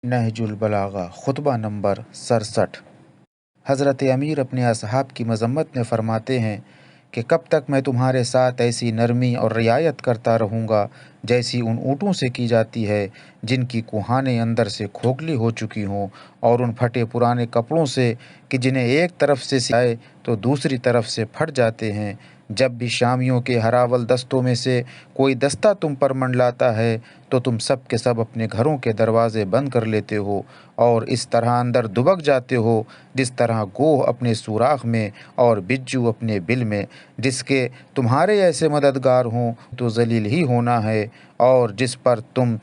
نہج البلاغہ خطبہ نمبر 67۔ حضرت امیر اپنے اصحاب کی مذمت میں فرماتے ہیں کہ کب تک میں تمہارے ساتھ ایسی نرمی اور رعایت کرتا رہوں گا جیسی ان اونٹوں سے کی جاتی ہے جن کی کوہانیں اندر سے کھوکھلی ہو چکی ہوں، اور ان پھٹے پرانے کپڑوں سے کہ جنہیں ایک طرف سے سیائے تو دوسری طرف سے پھٹ جاتے ہیں۔ جب بھی شامیوں کے ہراول دستوں میں سے کوئی دستہ تم پر منڈلاتا ہے تو تم سب کے سب اپنے گھروں کے دروازے بند کر لیتے ہو اور اس طرح اندر دبک جاتے ہو جس طرح گوہ اپنے سوراخ میں اور بجو اپنے بل میں۔ جس کے تمہارے ایسے مددگار ہوں تو ذلیل ہی ہونا ہے، اور جس پر تم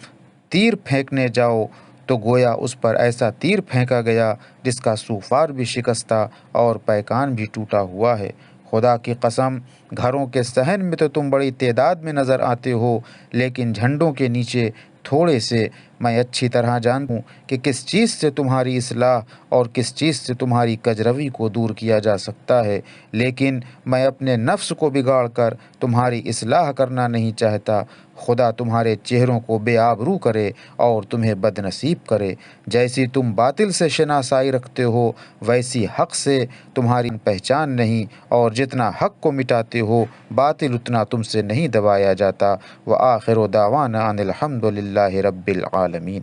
تیر پھینکنے جاؤ تو گویا اس پر ایسا تیر پھینکا گیا جس کا سوفار بھی شکستہ اور پیکان بھی ٹوٹا ہوا ہے۔ خدا کی قسم، گھروں کے صحن میں تو تم بڑی تعداد میں نظر آتے ہو، لیکن جھنڈوں کے نیچے تھوڑے سے۔ میں اچھی طرح جانتا ہوں کہ کس چیز سے تمہاری اصلاح اور کس چیز سے تمہاری کجروی کو دور کیا جا سکتا ہے، لیکن میں اپنے نفس کو بگاڑ کر تمہاری اصلاح کرنا نہیں چاہتا۔ خدا تمہارے چہروں کو بے آبرو کرے اور تمہیں بد نصیب کرے۔ جیسی تم باطل سے شناسائی رکھتے ہو ویسی حق سے تمہاری پہچان نہیں، اور جتنا حق کو مٹاتے ہو باطل اتنا تم سے نہیں دبایا جاتا۔ وآخر دعوانا ان الحمد للہ رب العالمین۔